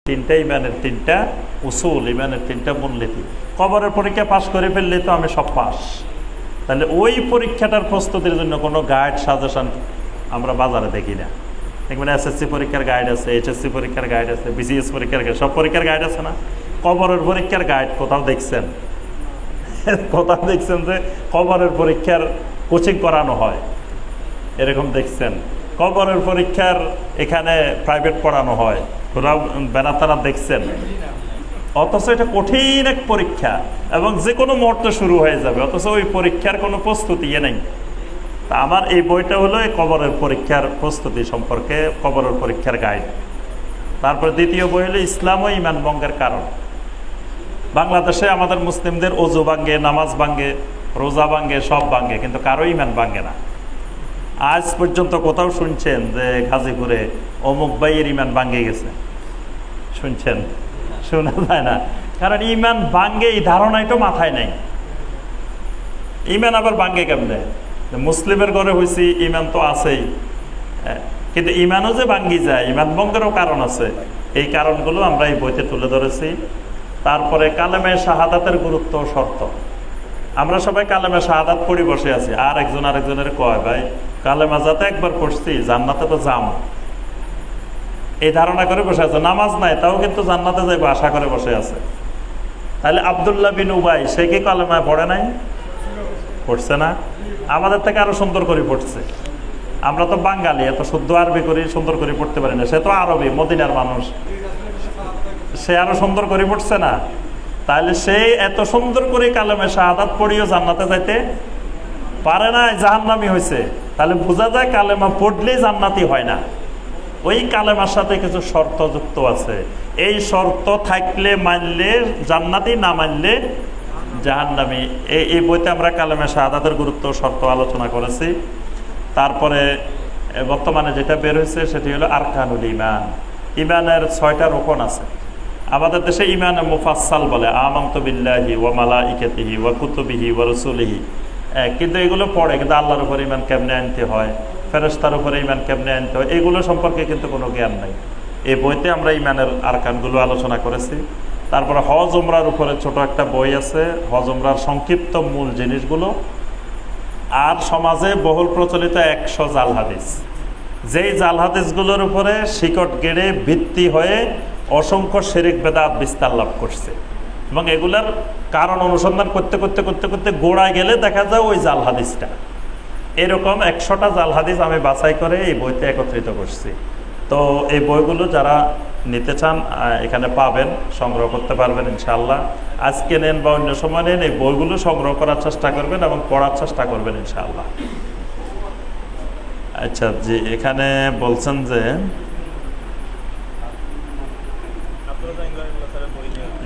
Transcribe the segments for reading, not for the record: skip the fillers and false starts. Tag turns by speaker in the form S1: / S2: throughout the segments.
S1: তিনটা ইমানের তিনটা উসুল, ইমানের তিনটা মূলনীতি। কবরের পরীক্ষা পাশ করে ফেললে তো আমি সব পাস। তাহলে ওই পরীক্ষাটার প্রস্তুতির জন্য কোনো গাইড সাজেশন আমরা বাজারে দেখি না। দেখবেন এসএসসি পরীক্ষার গাইড আছে, এইচএসসি পরীক্ষার গাইড আছে, বিসিএস পরীক্ষার গাইড, সব পরীক্ষার গাইড আছে না? কবরের পরীক্ষার গাইড কোথাও দেখছেন? কোথাও দেখছেন যে কবরের পরীক্ষার কোচিং করানো হয়? এরকম দেখছেন? কবরের পরীক্ষার এখানে প্রাইভেট পড়ানো হয়, কোথাও ব্যানার তারা দেখছেন? অথচ এটা কঠিন এক পরীক্ষা এবং যে কোনো মুহূর্তে শুরু হয়ে যাবে, অথচ ওই পরীক্ষার কোনো প্রস্তুতি নেই। তা আমার এই বইটা হলো এই কবরের পরীক্ষার প্রস্তুতি সম্পর্কে, কবরের পরীক্ষার গাইড। তারপর দ্বিতীয় বই হলো ইসলাম ও ইমান ভঙ্গের কারণ। বাংলাদেশে আমাদের মুসলিমদের ওযু ভাঙ্গে, নামাজ ভাঙ্গে, রোজা ভাঙ্গে, সব ভাঙ্গে, কিন্তু কারো ইমান ভাঙ্গে না। আজ পর্যন্ত কোথাও শুনছেন যে গাজীপুরে অমুক ভাইয়ের ইমান ভাঙ্গে গেছে? শুনছেন? শোনা যায় না। কারণ ইমান ভাঙ্গে এই ধারণাই তো মাথায় নাই। ইমান আবার ভাঙ্গে কেমনে? মুসলিমের ঘরে হয়েছি, ইমান তো আছেই, কিন্তু ইমানও যে ভাঙ্গি যায়, ইমান ভঙ্গেরও কারণ আছে। এই কারণগুলো আমরা এই বইতে তুলে ধরেছি। তারপরে কালেমে শাহাদাতের গুরুত্ব, শর্ত। আমরা সবাই কালেমে শাহাদাত পড়ি বসে আছি, আর একজন আরেকজনের কয় ভাই কালেমা যাতে একবার পড়ছি জান্নাতে তো যাম, এই ধারণা করে বসে আছে। নামাজ নাই, তাও কিন্তু জান্নাতে যাইব আশা করে বসে আছে। তাহলে আব্দুল্লাহ বিন উবাই, সে কি কালেমায় পড়ে নাই? পড়ছে না? আমাদের থেকে আরো সুন্দর করে পড়ছে। আমরা তো বাঙালি, এত শুদ্ধ আরবি করি, সুন্দর করে পড়তে পারি না। সে তো আরবি, মদিনার মানুষ, সে আরো সুন্দর করে পড়ছে না? তাহলে সে এত সুন্দর করে কালেমে শাহাদাত পড়িও জান্নাতে যাইতে পারে না, জাহান্নামী হয়েছে। তাহলে বোঝা যায় কালেমা পড়লেই জান্নাতি হয় না। ওই কালেমার সাথে কিছু শর্ত যুক্ত আছে। এই শর্ত থাকলে মানলে জান্নাতি, না মানলে জাহান্নামী। এই বইতে আমরা কালেমে শাহাদাতের গুরুত্ব, শর্ত আলোচনা করেছি। তারপরে বর্তমানে যেটা বের হয়েছে সেটি হলো আরকানুল ঈমান। ঈমানের 6টা রোকন আছে। আমাদের দেশে ঈমানে মুফাসসাল বলে, আমানতু বিল্লাহি ওয়া মালাইকাতিহি ওয়া কুতুবিহি ওয়া রাসূলিহি। কিন্তু এগুলো পড়ে, কিন্তু আল্লাহর উপর ঈমান কেমনে আনতে হয়, ফেরেশতার উপরে ঈমান কেমনে আনতে হয়, এগুলো সম্পর্কে কিন্তু কোনো জ্ঞান নাই। এই বইতে আমরা ঈমানের আরকানগুলো আলোচনা করেছি। তারপরে হজ উমরার উপরে ছোট একটা বই আছে, হজ উমরার সংক্ষিপ্ত মূল জিনিসগুলো। আর সমাজে বহুল প্রচলিত 100 জাল হাদিস, যেই জাল হাদিসগুলোর উপরে শিকট গেড়ে ভিত্তি হয়ে অসংখ্য শিরক বেদাত বিস্তার লাভ করছে, এবং এগুলার কারণ অনুসন্ধান করতে করতে করতে করতে গোড়ায় গেলে দেখা যায় ওই জাল হাদিসটা। এরকম 100টা জাল হাদিস আমি বাছাই করে এই বইতে একত্রিত করছি। তো এই বইগুলো যারা নিতে চান এখানে পাবেন, সংগ্রহ করতে পারবেন ইনশাআল্লাহ। আজকে নেন বা অন্য সময় নেন, এই বইগুলো সংগ্রহ করার চেষ্টা করবেন এবং পড়ার চেষ্টা করবেন ইনশাআল্লাহ। আচ্ছা, জি, এখানে বলছেন যে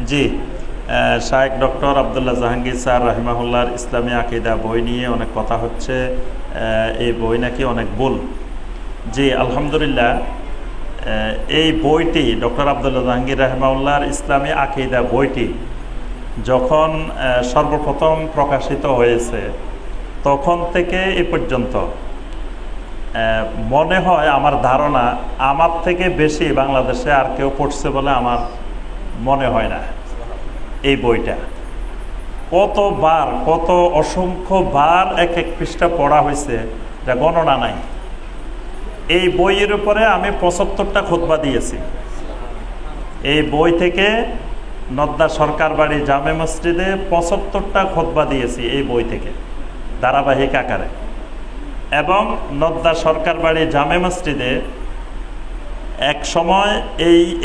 S1: জি শায়েখ ডক্টর আবদুল্লাহ জাহাঙ্গীর স্যার রাহিমাহুল্লাহর ইসলামী আকীদা বই নিয়ে অনেক কথা হচ্ছে। এই বই নাকি অনেক ভুল। জি, আলহামদুলিল্লাহ, এই বইটি ডক্টর আবদুল্লাহ জাহাঙ্গীর রাহিমাহুল্লাহর ইসলামী আকীদা বইটি যখন সর্বপ্রথম প্রকাশিত হয়েছে তখন থেকে এ পর্যন্ত মনে হয়, আমার ধারণা, আমার থেকে বেশি বাংলাদেশে আর কেউ পড়ছে বলে আমার মনে হয় না। এই বইটা কতবার, কত অসংখ্যবার এক এক পৃষ্ঠা পড়া হয়েছে, যা গণনা নাই। এই বইয়ের উপরে আমি 75টা খুতবা দিয়েছি। এই বই থেকে নদ্দা সরকার বাড়ি জামে মসজিদে 75টা খুতবা দিয়েছি এই বই থেকে, ধারাবাহিক আকারে। এবং নদ্দা সরকার বাড়ি জামে মসজিদে এক সময়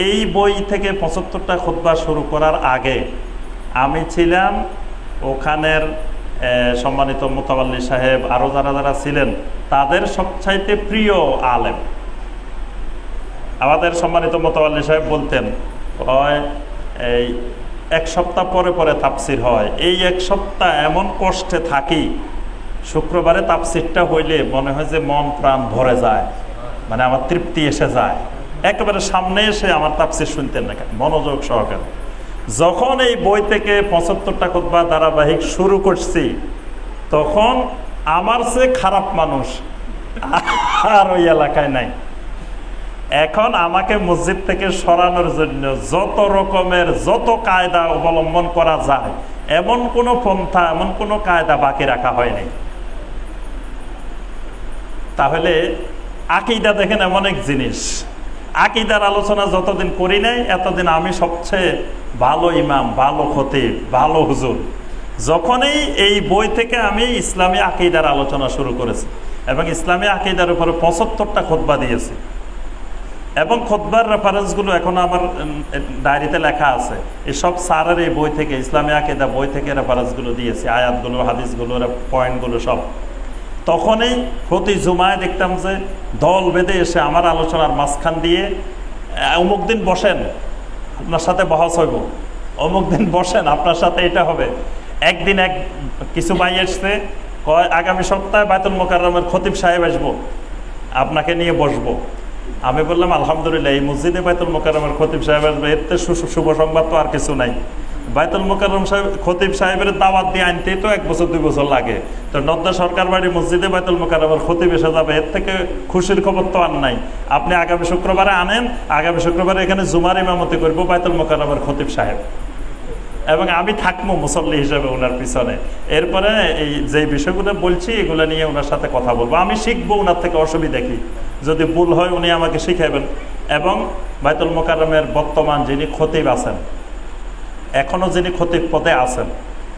S1: এই বই থেকে 75টা খুতবা শুরু করার আগে আমি ছিলাম ওখানের সম্মানিত মুতাওয়াল্লি সাহেব, আরও যারা যারা ছিলেন তাদের সবচাইতে প্রিয় আলেম। আমাদের সম্মানিত মুতাওয়াল্লি সাহেব বলতেন, এই 1 সপ্তাহ পরে পরে তাফসির হয়, এই 1 সপ্তাহ এমন কষ্টে থাকি, শুক্রবারে তাফসিরটা হইলে মনে হয় যে মন প্রাণ ভরে যায়, মানে আমার তৃপ্তি এসে যায়। একেবারে সামনে এসে আমার তাফসির শুনতেন না, মনোযোগ সহকারে। যখন এই বই থেকে 75টা খুতবা ধারাবাহিক শুরু করছি, তখন আমার চেয়ে খারাপ মানুষ আর ওই এলাকায় নাই। এখন আমাকে মসজিদ থেকে সরানোর জন্য যত রকমের যত কায়দা অবলম্বন করা যায়, এমন কোনো পন্থা, এমন কোনো কায়দা বাকি রাখা হয়নি। তাহলে আকীদা দেখেন এমন এক জিনিস, আকীদার আলোচনা যতদিন করি নাই এতদিন আমি সবচেয়ে ভালো ইমাম, ভালো খতিব, ভালো হুজুর। যখনই এই বই থেকে আমি ইসলামী আকীদার আলোচনা শুরু করেছি এবং ইসলামী আকীদার উপরে ৭৫টা খুতবা দিয়েছি এবং খুতবার রেফারেন্সগুলো এখন আমার ডায়েরিতে লেখা আছে। এসব স্যারের এই বই থেকে, ইসলামী আকীদা বই থেকে রেফারেন্সগুলো দিয়েছি, আয়াতগুলো, হাদিসগুলো, পয়েন্টগুলো সব। তখনই প্রতি জুমায় দেখতাম যে দল বেঁধে এসে আমার আলোচনার মাঝখান দিয়ে অমুক দিন বসেন, আপনার সাথে বহস হইব, অমুক দিন বসেন, আপনার সাথে এটা হবে। একদিন কিছু ভাই এসছে, কয় আগামী সপ্তাহে বায়তুল মোকাররমের খতিব সাহেব আসবো, আপনাকে নিয়ে বসবো। আমি বললাম আলহামদুলিল্লাহ, এই মসজিদে বায়তুল মোকাররমের খতিব সাহেব আসবে, এতে শুভ সংবাদ তো আর কিছু নাই। বায়তুল মোকাররম সাহেব খতিব সাহেবের দাওয়াত দিয়ে আনতেই তো 1 বছর 2 বছর লাগে। তো নদ্দা সরকার বাড়ি মসজিদে বায়তুল মোকাররমের খতিব এসে যাবে, এর থেকে খুশির খবর তো আর নাই। আপনি আগামী শুক্রবারে আনেন, আগামী শুক্রবারে এখানে জুমার ইমামতি করবো বায়তুল মোকাররমের খতিব সাহেব, এবং আমি থাকবো মুসল্লি হিসেবে ওনার পিছনে। এরপরে এই যে বিষয়গুলো বলছি এগুলো নিয়ে ওনার সাথে কথা বলবো, আমি শিখবো ওনার থেকে, অসুবিধা কি? যদি ভুল হয় উনি আমাকে শিখাবেন। এবং বায়তুল মোকাররমের বর্তমান যিনি খতিব আছেন, এখনও যিনি খতিব পদে আছেন,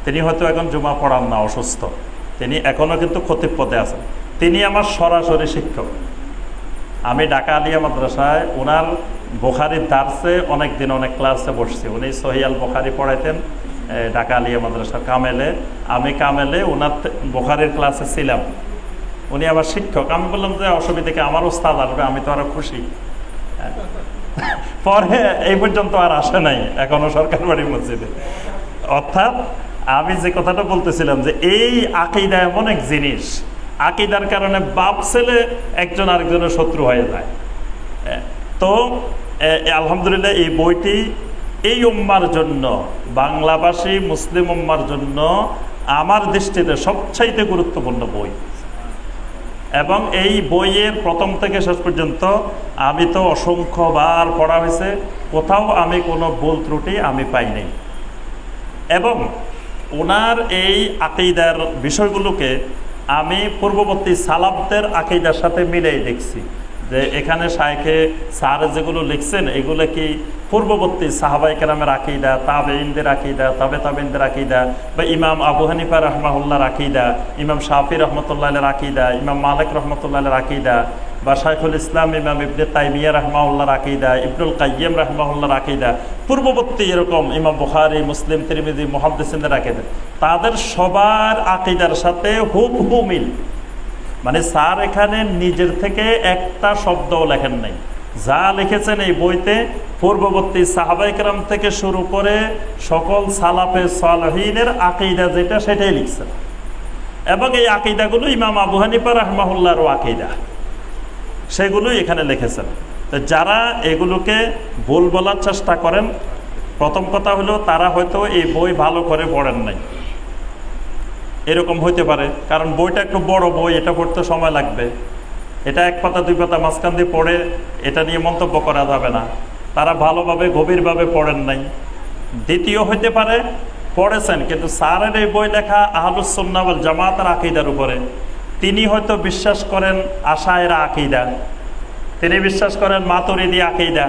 S1: তিনি হয়তো এখন জুমা পড়ান না, অসুস্থ, তিনি এখনও কিন্তু খতিব পদে আছেন। তিনি আমার সরাসরি শিক্ষক। আমি ঢাকা আলিয়া মাদ্রাসায় ওনার বুখারীর দার্সে অনেক দিন অনেক ক্লাসে বসছি। উনি সহিহ আল বুখারী পড়াইতেন ঢাকা আলিয়া মাদ্রাসা কামেলে। আমি কামেলে ওনার বুখারীর ক্লাসে ছিলাম, উনি আমার শিক্ষক। আমি বললাম যে অসুবিধা কি, আমার ওস্তাদ আসবে, আমি তো আরো খুশি। পরে এই পর্যন্ত আর আসে নাই, এখনো সরকার বাড়ি মসজিদে। অর্থাৎ আমি যে কথাটা বলতেছিলাম যে এই আকীদা এমন এক জিনিস, আকীদার কারণে বাপ ছেলে একজন আরেকজনের শত্রু হয়ে যায়। তো আলহামদুলিল্লাহ এই বইটি এই উম্মার জন্য, বাংলাভাষী মুসলিম উম্মার জন্য আমার দৃষ্টিতে সবচাইতে গুরুত্বপূর্ণ বই। এবং এই বইয়ের প্রথম থেকে শেষ পর্যন্ত আমি তো অসংখ্যবার পড়া হয়েছে, কোথাও আমি কোনো ভুল ত্রুটি আমি পাইনি। এবং ওনার এই আকীদার বিষয়গুলোকে আমি পূর্ববর্তী সালাফদের আকীদার সাথে মিলেই দেখছি, যে এখানে শায়খে স্যার যেগুলো লিখছেন এগুলো কি পূর্ববর্তী সাহাবায়ে কেরামের আকীদা, তাবেঈনদের আকীদা, তাবেঈনদের আকীদা, বা ইমাম আবু হানিফা রাহমাহুল্লাহর আকীদা, ইমাম শাফি রহমতুল্লাহের আকীদা, ইমাম মালিক রহমতুল্লাহের আকীদা, বা শাইখুল ইসলাম ইমাম ইবনে তাইমিয়া রাহমাহুল্লাহর আকীদা, ইবনুল কাইয়্যিম রাহমাহুল্লাহর আকীদা, পূর্ববর্তী এরকম ইমাম বুখারী, মুসলিম, তিরমিজি, মুহাদ্দিসিনদের আকীদা, তাদের সবার আকীদার সাথে হুবহু মিল। মানে স্যার এখানে নিজের থেকে একটা শব্দও লেখেন নাই, যা লিখেছেন এই বইতে পূর্ববর্তী সাহাবায়ে কেরাম থেকে শুরু করে সকল সালাফে সালেহিনের আকীদা যেটা সেটাই লিখছেন। এবং এই আকীদাগুলো ইমাম আবু হানিফা রাহমাহুল্লাহর আকীদা, সেগুলোই এখানে লিখেছেন। তো যারা এগুলোকে ভুল বলার চেষ্টা করেন, প্রথম কথা হলো তারা হয়তো এই বই ভালো করে পড়েন নাই, এরকম হইতে পারে। কারণ বইটা একটু বড় বই, এটা পড়তে সময় লাগবে। এটা 1 পাতা 2 পাতা মাঝখান দিয়ে পড়ে এটা নিয়ে মন্তব্য করা যাবে না। তারা ভালোভাবে গভীরভাবে পড়েন নাই। দ্বিতীয় হইতে পারে পড়েছেন, কিন্তু স্যারের এই বই লেখা আহলুস সুন্নাহ ওয়াল জামাতের আকীদার উপরে। তিনি হয়তো বিশ্বাস করেন আশায়েরা আকীদা, তিনি বিশ্বাস করেন মাতুরিদি আকীদা,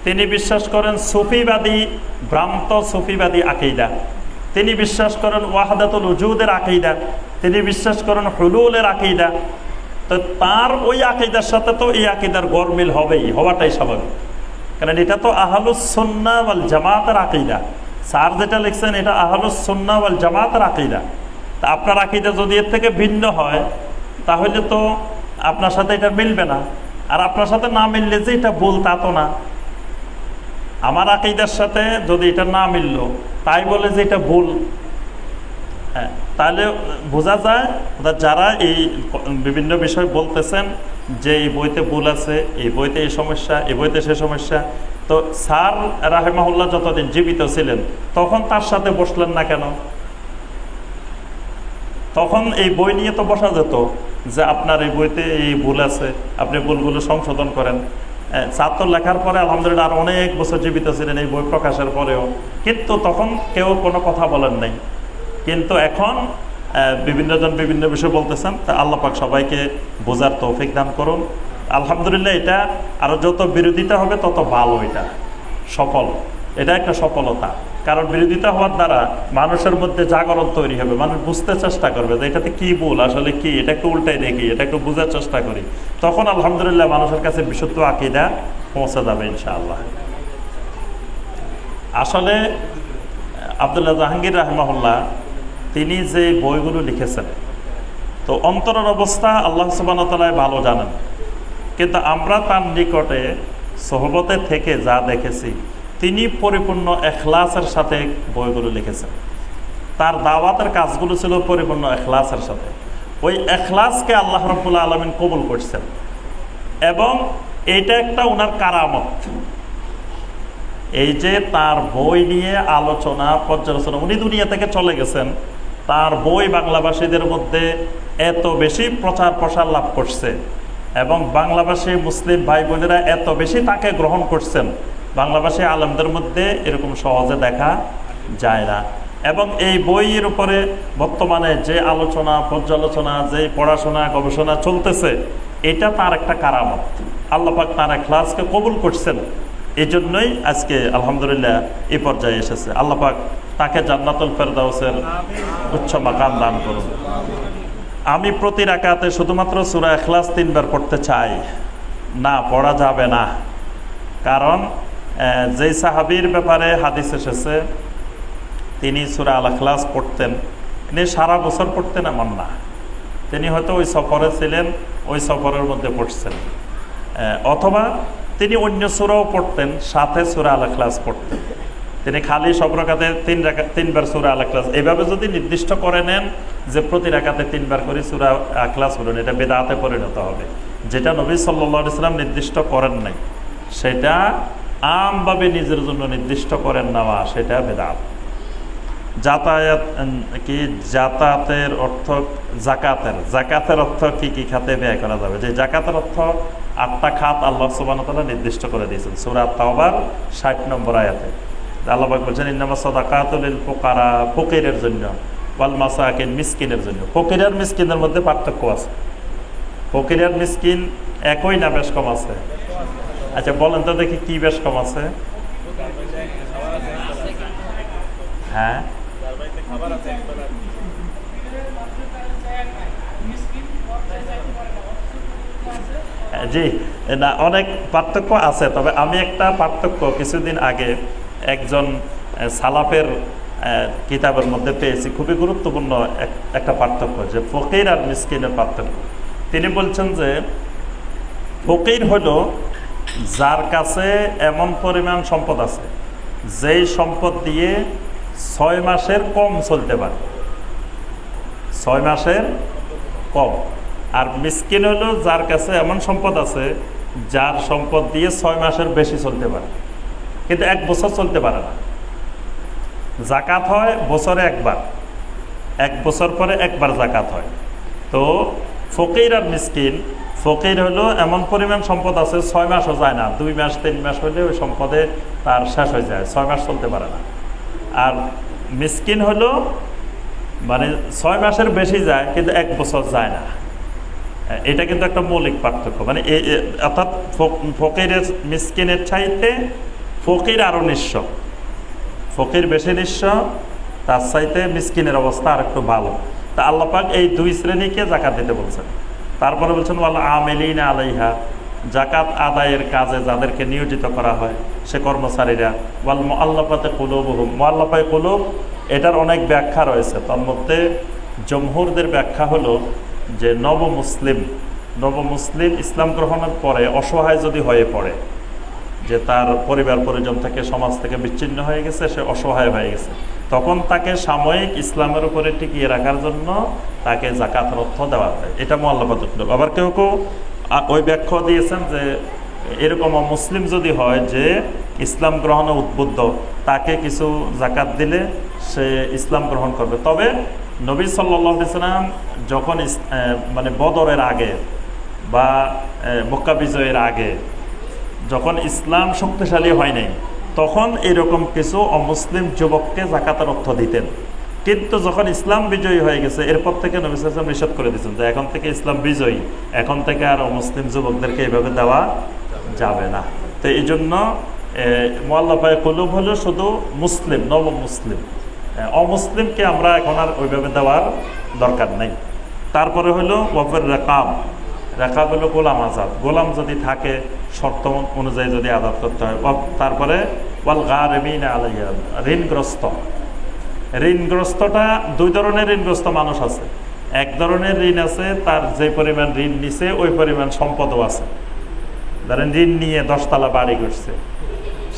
S1: তিনি বিশ্বাস করেন সুফিবাদী, ভ্রান্ত সুফিবাদী আকীদা, তিনি বিশ্বাস করেন ওয়াহদাতুল উজুদের আকীদা, তিনি বিশ্বাস করেন হুলুলের আকীদা। তো তার ওই আকীদার সাথে তো এই আকীদার গরমিল হবেই, হওয়াটাই স্বাভাবিক, কারণ এটা তো আহলুস সুন্নাহ ওয়াল জামাতের আকীদা। স্যার যেটা লিখছেন এটা আহলুস সুন্নাহ ওয়াল জামাতের আকীদা। তা আপনার আকীদা যদি এর থেকে ভিন্ন হয় তাহলে তো আপনার সাথে এটা মিলবে না। আর আপনার সাথে না মিললে যে এটা ভুল তা তো না। আমার আকীদার সাথে যদি এটা না মিলল তাই বলে যে এটা ভুল, হ্যাঁ, তাহলে বোঝা যায় যারা এই বিভিন্ন বিষয় বলতেছেন যে এই বইতে ভুল আছে, এই বইতে এই সমস্যা, এই বইতে সে সমস্যা। তো স্যার রাহিমাহুল্লাহ যতদিন জীবিত ছিলেন তখন তার সাথে বসলেন না কেন? তখন এই বই নিয়ে তো বসা যেত যে আপনার এই বইতে এই ভুল আছে, আপনি ভুলগুলো সংশোধন করেন। ছাত্র লেখার পরে আলহামদুলিল্লাহ আর অনেক বছর জীবিত ছিলেন এই বই প্রকাশের পরেও, কিন্তু তখন কেউ কোনো কথা বলেন নাই। কিন্তু এখন বিভিন্নজন বিভিন্ন বিষয় বলতেছেন, তা আল্লাহ পাক সবাইকে বোঝার তৌফিক দান করুন। আলহামদুলিল্লাহ এটা আরও যত বিরোধিতা হবে তত ভালো, এটা সফল, এটা একটা সফলতা। কারণ বিরোধিতা হওয়ার দ্বারা মানুষের মধ্যে জাগরণ তৈরি হবে, মানুষ বুঝতে চেষ্টা করবে যে এটাতে কী ভুল, আসলে কি, এটা একটু উল্টাই দেখি, এটা একটু বোঝার চেষ্টা করি, তখন আলহামদুলিল্লাহ মানুষের কাছে বিশুদ্ধ আকীদা পৌঁছে যাবে ইনশাআল্লাহ। আসলে আব্দুল্লাহ জাহাঙ্গীর রাহিমাহুল্লাহ তিনি যে বইগুলো লিখেছেন, তো অন্তরের অবস্থা আল্লাহ সুবহানাহু ওয়া তাআলা ভালো জানেন, কিন্তু আমরা তার নিকটে সোহবতে থেকে যা দেখেছি, তিনি পরিপূর্ণ এখলাসের সাথে বইগুলো লিখেছেন। তার দাওয়াতের কাজগুলো ছিল পরিপূর্ণ এখলাসের সাথে। ওই এখলাসকে আল্লাহ রাব্বুল আলামিন কবুল করছেন, এবং এইটা একটা ওনার কারামত। এই যে তার বই নিয়ে আলোচনা পর্যালোচনা, উনি দুনিয়া থেকে চলে গেছেন, তার বই বাংলাভাষীদের মধ্যে এত বেশি প্রচার প্রসার লাভ করছে, এবং বাংলাভাষী মুসলিম ভাই বোনেরা এত বেশি তাকে গ্রহণ করছেন, বাংলাভাষী আলেমদের মধ্যে এরকম সহজে দেখা যায় না। এবং এই বইয়ের উপরে বর্তমানে যে আলোচনা পর্যালোচনা, যে পড়াশোনা গবেষণা চলতেছে, এটা তার একটা কারামত। আল্লাহ পাক তার ইখলাসকে কবুল করছেন, এই জন্যই আজকে আলহামদুলিল্লাহ এই পর্যায়ে এসেছে। আল্লাহ পাক তাকে জান্নাতুল ফেরদাউসের উচ্চ মাকাম দান করুন। আমি প্রতি রাকাতে শুধুমাত্র সূরা ইখলাস 3 বার পড়তে চাই না, পড়া যাবে না। কারণ যেই সাহাবীর ব্যাপারে হাদিস এসেছে তিনি সূরা আল ইখলাস পড়তেন, তিনি সারা বছর পড়তেন এমন না, তিনি হয়তো ওই সফরে ছিলেন, ওই সফরের মধ্যে পড়ছেন, অথবা তিনি অন্য সূরাও পড়তেন, সাথে সূরা আল ইখলাস পড়তেন। তিনি খালি সব রাকাতে 3 বার সূরা আল ইখলাস, এইভাবে যদি নির্দিষ্ট করে নেন যে প্রতি রাকাতে 3 বার করে সূরা আল ইখলাস পড়ুন, এটা বেদাতে পরিণত হবে। যেটা নবী সাল্লাল্লাহু আলাইহি ওয়াসাল্লাম নির্দিষ্ট করেন নাই, সেটা আমভাবে নিজের জন্য নির্দিষ্ট করেন নেওয়া, সেটা বেদাত। যাতায়াতের অর্থ জাকাতের অর্থ কি খাতে ব্যয় করা যাবে? যে জাকাতের অর্থ 8টা খাত আল্লাহ সুবহানাহু ওয়া তাআলা নির্দিষ্ট করে দিয়েছেন সূরা তাওবার 60 নম্বর আয়াতে। আল্লাহ পাক বলেছেন ইন্নামাস সাদাকাতু লিল ফুকারা, ফকিরের জন্য, ওয়াল মাসাকিন, মিসকিনের জন্য। ফকির আর মিসকিনের মধ্যে পার্থক্য আছে। ফকির আর মিসকিন একই না বেশ কম আছে? আচ্ছা বলেন তো দেখি কি বেশ কম আছে? হ্যাঁ, জি না, অনেক পার্থক্য আছে। তবে আমি একটা পার্থক্য কিছুদিন আগে একজন সালাফের কিতাবের মধ্যে পেয়েছি, খুবই গুরুত্বপূর্ণ একটা পার্থক্য, যে ফকির আর মিসকিনের পার্থক্য। তিনি বলছেন যে ফকির হলো যার কাছে এমন পরিমাণ সম্পদ আছে যেই সম্পদ দিয়ে 6 মাসের কম চলতে পারে, 6 মাসের কম। আর মিসকিন হলো যার কাছে এমন সম্পদ আছে যার সম্পদ দিয়ে 6 মাসের বেশি চলতে পারে, কিন্তু 1 বছর চলতে পারে না। জাকাত হয় বছরে একবার, 1 বছর পরে একবার জাকাত হয়। তো ফকির আর মিসকিন, ফকির হলো এমন পরিমাণ সম্পদ আছে 6 মাসও যায় না, 2 মাস 3 মাস হলে ওই সম্পদে তার শেষ হয়ে যায়, 6 মাস চলতে পারে না। আর মিসকিন হলো মানে 6 মাসের বেশি যায় কিন্তু 1 বছর যায় না। এটা কিন্তু একটা মৌলিক পার্থক্য। মানে অর্থাৎ ফকিরের মিসকিনের চাইতে ফকির আরও নিঃস্ব, ফকির বেশি নিঃস্ব, তার চাইতে মিসকিনের অবস্থা আর একটু ভালো। তা আল্লাহ পাক এই 2 শ্রেণীকে জাকাত দিতে বলছেন। তারপরে বলছেন ওয়াল আমিলিনা আলাইহা, জাকাত আদায়ের কাজে যাদেরকে নিয়োজিত করা হয় সে কর্মচারীরা। ওয়াল মুআল্লাফাতি কুলুবুহুম, মুআল্লাফায়ে কুলুব এটার অনেক ব্যাখ্যা রয়েছে, তার মধ্যে জমহুরদের ব্যাখ্যা হলো যে নবমুসলিম ইসলাম গ্রহণের পরে অসহায় যদি হয়ে পড়ে, যে তার পরিবার পরিজন থেকে সমাজ থেকে বিচ্ছিন্ন হয়ে গেছে, সে অসহায় হয়ে গেছে, তখন তাকে সাময়িক ইসলামের উপরে টিকিয়ে রাখার জন্য তাকে জাকাতের অর্থ দেওয়া হয়। এটা মুআল্লাফাতুল কুলুব। আবার কেউ কেউ ওই ব্যাখ্যা দিয়েছেন যে এরকম মুসলিম যদি হয় যে ইসলাম গ্রহণে উদ্বুদ্ধ, তাকে কিছু জাকাত দিলে সে ইসলাম গ্রহণ করবে। তবে নবী সাল্লাল্লাহু আলাইহি ওয়াসাল্লাম যখন মানে বদরের আগে বা মক্কা বিজয়ের আগে যখন ইসলাম শক্তিশালী হয় নাই তখন এরকম কিছু অমুসলিম যুবককে জাকাতের অর্থ দিতেন। কিন্তু যখন ইসলাম বিজয়ী হয়ে গেছে এরপর থেকে নবী সাল্লাল্লাহু আলাইহি ওয়াসাল্লাম নিষেধ করে দিয়েছেন যে এখন থেকে ইসলাম বিজয়ী, এখন থেকে আর অমুসলিম যুবকদেরকে এইভাবে দেওয়া যাবে না। তো এই জন্য মুআল্লাফায়ে কুলুব হলো শুধু মুসলিম, নব মুসলিম, অমুসলিমকে আমরা এখন আর ওইভাবে দেওয়ার দরকার নেই। তারপরে হলো ওয়াফের রেকাব, রেকাব হলো গোলাম আজাদ, গোলাম যদি থাকে শর্ত অনুযায়ী যদি আজাদ করতে হয়। তারপরে ওয়াল গারিমিনা আলাইহা, ঋণগ্রস্ত। ঋণগ্রস্তটা দুই ধরনের ঋণগ্রস্ত মানুষ আছে। এক ধরনের ঋণ আছে তার যে পরিমাণ ঋণ নিছে ওই পরিমাণ সম্পদও আছে। ধরেন ঋণ নিয়ে 10 তলা বাড়ি করছে,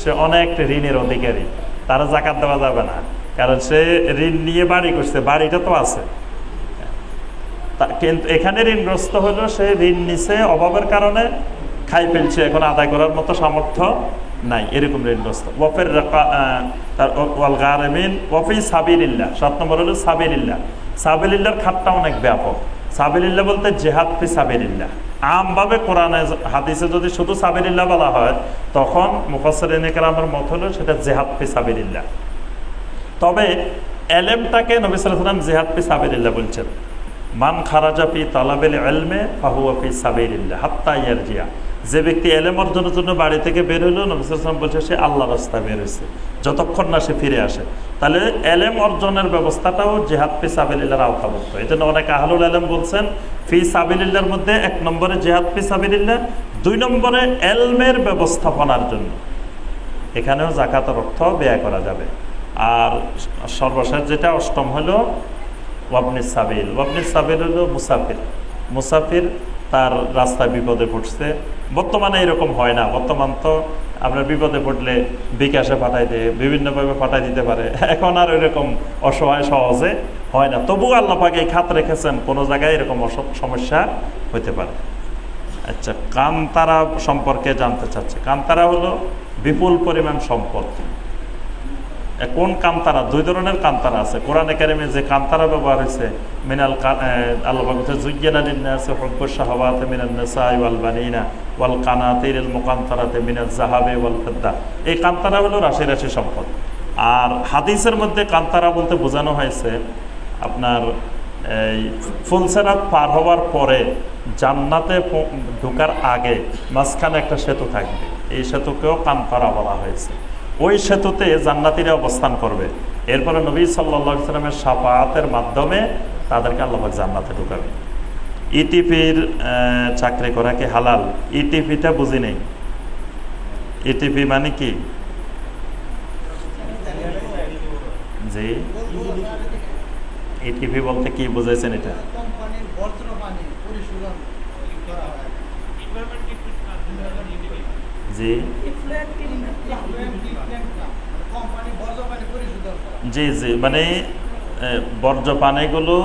S1: সে অনেক ঋণের অধিকারী, তারা জাকাত দেওয়া যাবে না, কারণ সে ঋণ নিয়ে বাড়ি করছে, বাড়িটা তো আছে। কিন্তু এখানে ঋণগ্রস্ত হলো সে ঋণ নিছে অভাবের কারণে, খাই ফেলছে, এখন আদায় করার মতো সামর্থ্য নাই, এরকম ঋণগ্রস্ত। ওয়াফের ওয়াল গারিমিন ওয়াফি সাবিলিল্লাহ। 7 নম্বর হলো সাবিলিল্লাহ। সাবিলিল্লাহর খাতটা অনেক ব্যাপক। সাবিলিল্লাহ বলতে জেহাদ ফি সাবিলিল্লাহ। আমভাবে কোরআনে হাদিসে যদি শুধু সাবিলিল্লাহ বলা হয় তখন মুফাসসিরিনে কেরামের মত হলো সেটা জেহাদ ফি সাবিলিল্লাহ। তবে এলেমটাকে নবী সাল্লাল্লাহু আলাইহি ওয়াসাল্লাম জেহাদ ফি সাবিলিল্লাহ বলছেন। মান খারাজা ফি তালাবিল ইলমি ফাহুয়া ফি সাবিলিল্লাহ হাত্তা ইয়ারজিয়া। যে ব্যক্তি এলেম অর্জনের জন্য বাড়ি থেকে বের হলো, নবী সাল্লাল্লাহু আলাইহি ওয়াসাল্লাম বলছে সে আল্লাহর রাস্তায় বের হয়েছে, যতক্ষণ না সে ফিরে আসে। তাহলে এলেম অর্জনের ব্যবস্থাটাও জিহাদ ফি সাবিলিল্লাহর আওতাভুক্ত। এই জন্য অনেক আহলুল ইলম বলছেন ফি সাবিলিল্লাহর মধ্যে 1 নম্বরে জিহাদ ফি সাবিলিল্লাহ, 2 নম্বরে এলমের ব্যবস্থাপনার জন্য এখানেও জাকাতের অর্থ ব্যয় করা যাবে। আর সর্বশেষ যেটা 8ম হলো ওয়াবনিস সাবিল। ওয়াবনিস সাবিল হলো মুসাফির। মুসাফির তার রাস্তায় বিপদে পড়ছে। বর্তমানে এরকম হয় না, বর্তমান তো আপনার বিপদে পড়লে বিকাশে পাঠাই দিয়ে বিভিন্নভাবে পাঠাই দিতে পারে, এখন আর এরকম অসহায় সহজে হয় না। তবুও আল্লাহ পাক এই খাত রেখেছেন, কোনো জায়গায় এরকম সমস্যা হতে পারে। আচ্ছা, কান্তারা সম্পর্কে জানতে চাচ্ছে। কান্তারা হলো বিপুল পরিমাণ সম্পদ। কোন কান্তারা? 2 ধরনের কান্তারা আছে। কোরআনে কারিমে যে কান্তারা ব্যবহার হয়েছে, মিনাল আল্লাহ বলছে যুজ্জানা লিন্নাসি হুব্বুশ শাহাওয়াতি মিনান নিসাই ওয়াল বানিনা ওয়াল কানাতিরিল মুকান্তারাতি মিনাজ যাহাবি ওয়াল ফিদ্দা। এই কান্তারা হলো রাশি রাশি সম্পদ। আর হাদিসের মধ্যে কান্তারা বলতে বোঝানো হয়েছে আপনার এই ফুলসেরাত পার হওয়ার পরে জান্নাতে ঢোকার আগে মাঝখানে একটা সেতু থাকবে, এই সেতুকেও কান্তারা বলা হয়েছে। ওই সেতুতে জান্নাতীরা অবস্থান করবে। এরপরে নবী সাল্লাল্লাহু আলাইহি ওয়াসাল্লামের শাফাআতের মাধ্যমে তাদেরকে আল্লাহ পাক জান্নাতে ঢুকাবে। ইটিপির চাকরি করা কি হালাল? ইটিপিটা বুঝি নেই। ইটিপি মানে কি? জি, ইটিপি বলতে কি বুঝাইছেন এটা? জি জি জি, মানে বর্জ্য পানিগুলো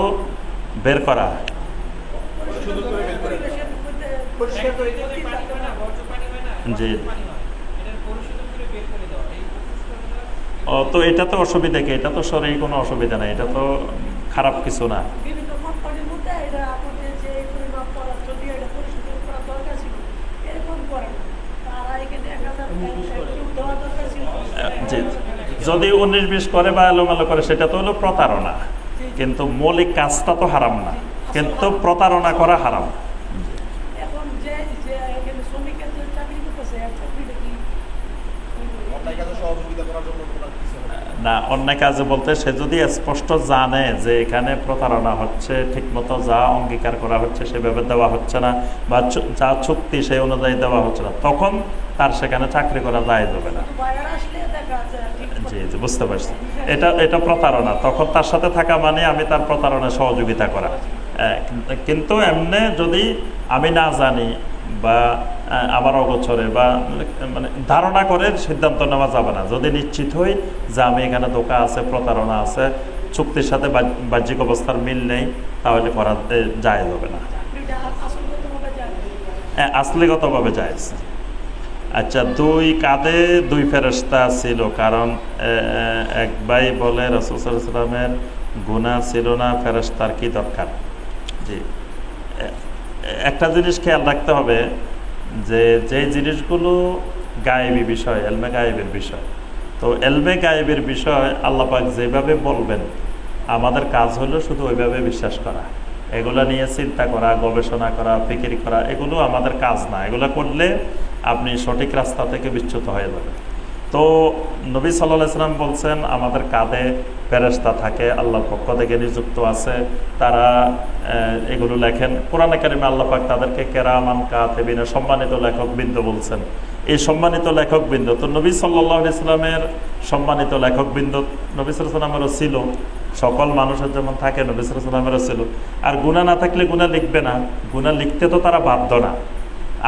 S1: বের করা। জি, ও তো এটা তো অসুবিধা কি? এটা তো শরীরে কোনো অসুবিধা নাই, এটা তো খারাপ কিছু না। জি, যদি 19-20 করে বা এলোমেলো করে সেটা তো হলো প্রতারণা, কিন্তু মৌলিক কাজটা তো হারাম না, কিন্তু প্রতারণা করা হারাম। না, অন্যায় কাজে বলতে সে যদি স্পষ্ট জানে যে এখানে প্রতারণা হচ্ছে, ঠিকমতো যা অঙ্গীকার করা হচ্ছে সেভাবে দেওয়া হচ্ছে না, বা যা চুক্তি সেই অনুযায়ী দেওয়া হচ্ছে না, তখন তার সেখানে চাকরি করা যায় যাবে না। জি জি, বুঝতে পারছি। এটা প্রতারণা, তখন তার সাথে থাকা মানে আমি তার প্রতারণায় সহযোগিতা করা। কিন্তু এমনি যদি আমি না জানি বা আমার অগোচরে বা মানে ধারণা করে সিদ্ধান্ত নেওয়া যাবে না। যদি নিশ্চিত হই যে আমি এখানে ধোঁকা আছে, প্রতারণা আছে, চুক্তির সাথে বাহ্যিক অবস্থার মিল নেই, তাহলে করা যায় যাবে না। আসলিগতভাবে জায়েজ। আচ্ছা, 2 কাঁধে 2 ফেরেশতা ছিল, কারণ এক ভাই বলে রাসূল সাল্লাল্লাহু আলাইহি ওয়াসাল্লামের গুনাহ ছিল না, ফেরেশতার কি দরকার? জি, একটা জিনিস খেয়াল রাখতে হবে যে যে জিনিসগুলো গায়েবী বিষয়, এলমে গায়েবের বিষয়। তো এলমে গায়েবের বিষয় আল্লাহ পাক যেভাবে বলবেন আমাদের কাজ হলো শুধু ওইভাবে বিশ্বাস করা। এগুলো নিয়ে চিন্তা করা, গবেষণা করা, ফিকির করা, এগুলো আমাদের কাজ না। এগুলো করলে আপনি সঠিক রাস্তা থেকে বিচ্যুত হয়ে যাবেন। তো নবী সাল্লাল্লাহু আলাইহি ওয়াসাল্লাম বলছেন আমাদের কাঁধে ফেরেশতা থাকে, আল্লাহর পক্ষ থেকে নিযুক্ত আছে, তারা এগুলো লেখেন। কোরআনে কারিমে আল্লাহ পাক তাদেরকে কেরামান কাতিবিন, সম্মানিত লেখকবৃন্দ বলছেন। এই সম্মানিত লেখকবৃন্দ, তো নবী সাল্লাল্লাহু আলাইহি ওয়াসাল্লামের সম্মানিত লেখকবৃন্দ নবী সাল্লাল্লাহু আলাইহি ওয়াসাল্লামেরও ছিল। সকল মানুষের যেমন থাকে নবী সাল্লাল্লাহু আলাইহি ওয়াসাল্লামেরও ছিল। আর গুনাহ না থাকলে গুনাহ লিখবে না, গুনাহ লিখতে তো তারা বাধ্য না।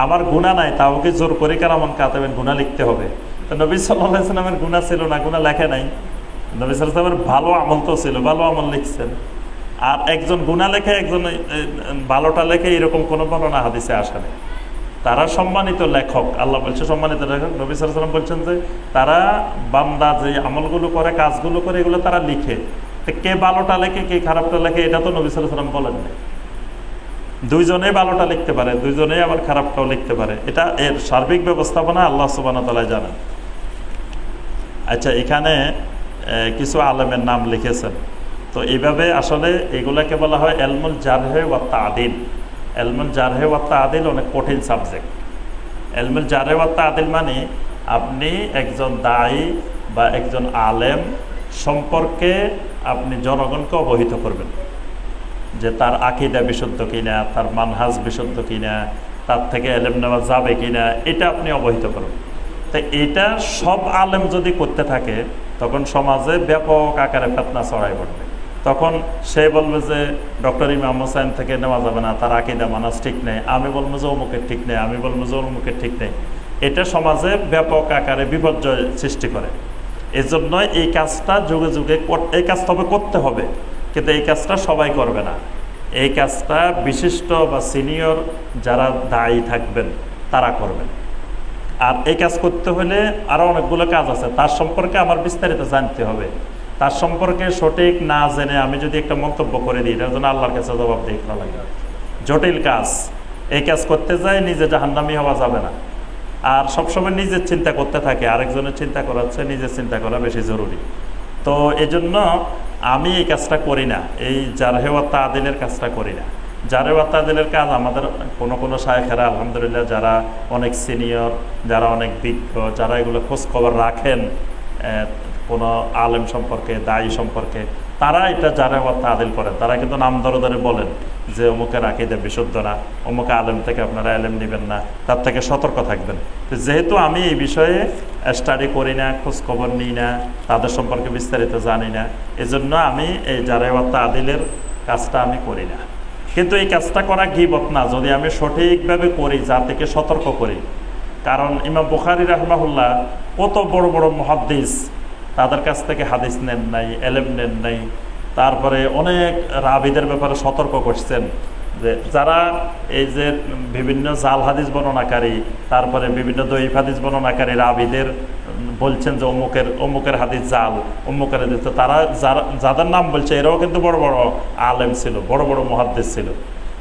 S1: আমার গুনাহ নাই, তাও কি জোর করে কেরামান কাতিবিন গুনাহ লিখতে হবে? তো নবী সাল্লাল্লাহু আলাইহি ওয়াসাল্লামের গুনাহ ছিল না, গুনাহ লেখে নাই। নবী সাল্লাল্লাহু আলাইহি ওয়াসাল্লামের ভালো আমল তো ছিল, ভালো আমল লিখছেন। আর একজন গুনাহ লেখে, একজন ভালোটা লেখে, এরকম কোনো বর্ণনা হাদিসে আসে না। তারা সম্মানিত লেখক, আল্লাহ বলছে সম্মানিত লেখক। নবী সাল্লাল্লাহু আলাইহি ওয়াসাল্লাম বলছেন যে তারা বান্দা যে আমলগুলো করে, কাজগুলো করে, এগুলো তারা লিখে। তো কে ভালোটা লেখে কে খারাপটা লেখে এটা তো নবী সাল্লাল্লাহু আলাইহি ওয়াসাল্লাম বলেন না। দুইজনেই ভালোটা লিখতে পারে, দুইজনেই আবার খারাপটাও লিখতে পারে। এটা এর সার্বিক ব্যবস্থাপনা আল্লাহ সুবহানাহু ওয়া তাআলা জানেন। আচ্ছা, এখানে কিছু আলেমের নাম লিখেছেন। তো এইভাবে আসলে এগুলাকে বলা হয় এলমুল জারহে ওয়া তা'দিল। এলমুল জারহে ওয়া তা'দিল অনেক কঠিন সাবজেক্ট। এলমুল জারহে ওয়া তা'দিল মানে আপনি একজন দায়ী বা একজন আলেম সম্পর্কে আপনি জনগণকে অবহিত করবেন যে তার আকীদা বিশুদ্ধ কিনা, তার মানহাজ বিশুদ্ধ কিনা, তার থেকে এলেম নেওয়া যাবে কিনা, এটা আপনি অবহিত করবেন। তো এটা সব আলেম যদি করতে থাকে তখন সমাজে ব্যাপক আকারে ফিতনা ছড়াই পড়বে। তখন সে বলবে যে ডক্টর ইমাম হোসেন থেকে নেওয়া যাবে না, তার আকীদা মানাজ ঠিক নেই। আমি বলবো যে অমুকের ঠিক নেই, আমি বলবো যে অমুকের ঠিক নেই। এটা সমাজে ব্যাপক আকারে বিপর্যয় সৃষ্টি করে। এজন্য এই কাজটা যুগে যুগে এই কাজ তবে করতে হবে, কিন্তু এই কাজটা সবাই করবে না। এই কাজটা বিশিষ্ট বা সিনিয়র যারা দায়ী থাকবেন তারা করবেন। আর এই কাজ করতে হলে আরও অনেকগুলো কাজ আছে, তার সম্পর্কে আমার বিস্তারিত জানতে হবে। তার সম্পর্কে সঠিক না জেনে আমি যদি একটা মন্তব্য করে দিই, এটার জন্য আল্লাহর কাছে জবাব দিয়ে করা লাগে। জটিল কাজ, এই কাজ করতে যায় নিজে জাহান্নামী হওয়া যাবে না। আর সবসময় নিজের চিন্তা করতে থাকে, আরেকজনের চিন্তা করাচ্ছে, নিজের চিন্তা করা বেশি জরুরি। তো এই জন্য আমি এই কাজটা করি না, এই জারহে ওয়া তা'দিলের কাজটা করি না। জারহে ওয়া তা'দিলের কাজ আমাদের কোনো শায়েখেরা আলহামদুলিল্লাহ যারা অনেক সিনিয়র, যারা অনেক বিজ্ঞ, যারা এগুলো খোঁজ খবর রাখেন কোনো আলেম সম্পর্কে, দায়ী সম্পর্কে, তারা এটা জারহে ওয়া তা'দিল করেন। তারা কিন্তু নাম ধরে ধরে বলেন যে অমুকের আকীদা বিশুদ্ধ না, অমুক আলেম থেকে আপনারা এলেম নেবেন না, তার থেকে সতর্ক থাকবেন। যেহেতু আমি এই বিষয়ে স্টাডি করি না, খোঁজ খবর নিই না, তাদের সম্পর্কে বিস্তারিত জানি না, এজন্য আমি এই জারহে ওয়া তা'দিলের কাজটা আমি করি না। কিন্তু এই কাজটা করা গীবত না যদি আমি সঠিকভাবে করি, যা থেকে সতর্ক করি। কারণ ইমাম বুখারী রাহিমাহুল্লাহ কত বড় বড় মুহাদ্দিস, তাদের কাছ থেকে হাদিস নেন নাই, এলেম নেন নাই। তারপরে অনেক রাবিদের ব্যাপারে সতর্ক করছেন যে যারা এই যে বিভিন্ন জাল হাদিস বর্ণনাকারী, তারপরে বিভিন্ন দঈফ হাদিস বর্ণনাকারী রাবিদের বলছেন যে অমুকের হাদিস জাল, অমুকের হাদিস, তারা যাদের নাম বলছে এরাও কিন্তু বড় বড় আলেম ছিল, বড় বড় মুহাদ্দিস ছিল।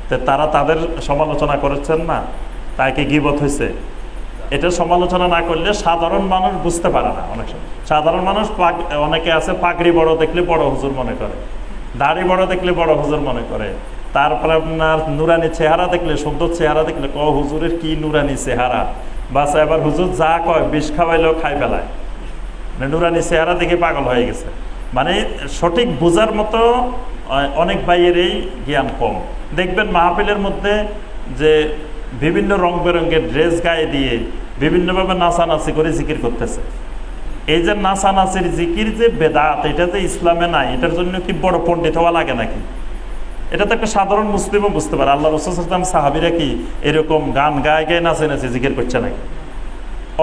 S1: তো তারা তাদের সমালোচনা করেছেন না, তাই কি গীবত হয়েছে? এটা সমালোচনা না করলে সাধারণ মানুষ বুঝতে পারে না। অনেক সময় সাধারণ মানুষ অনেকে আছে পাগড়ি বড় দেখলে বড় হুজুর মনে করে, দাড়ি বড় দেখলে বড় হুজুর মনে করে, তারপরে আপনার নুরানি চেহারা দেখলে, সুন্দর চেহারা দেখলে হুজুরের কি নুরানি চেহারা, বাস এবার হুজুর যা কয় বিষ খাওয়াইলেও খাই ফেলায়, নুরানি চেহারা দেখে পাগল হয়ে গেছে। মানে সঠিক বোঝার মতো অনেক ভাইয়েরই জ্ঞান কম। দেখবেন মাহফিলের মধ্যে যে বিভিন্ন রং বেরঙের ড্রেস গায়ে দিয়ে বিভিন্নভাবে নাচানাচি করে জিকির করতেছে। এই যে নাচানাচির জিকির যে বেদাত, এটা যে ইসলামে নাই, এটার জন্য কি বড় পণ্ডিত হওয়া লাগে নাকি? এটা তো একটা সাধারণ মুসলিমও বুঝতে পারে। আল্লাহ রাসূল সাল্লাল্লাহু আলাইহি ওয়াসাল্লাম সাহাবীরা কি এরকম গান গায়ে গায়ে নাচে নাচে জিকির করছে নাকি?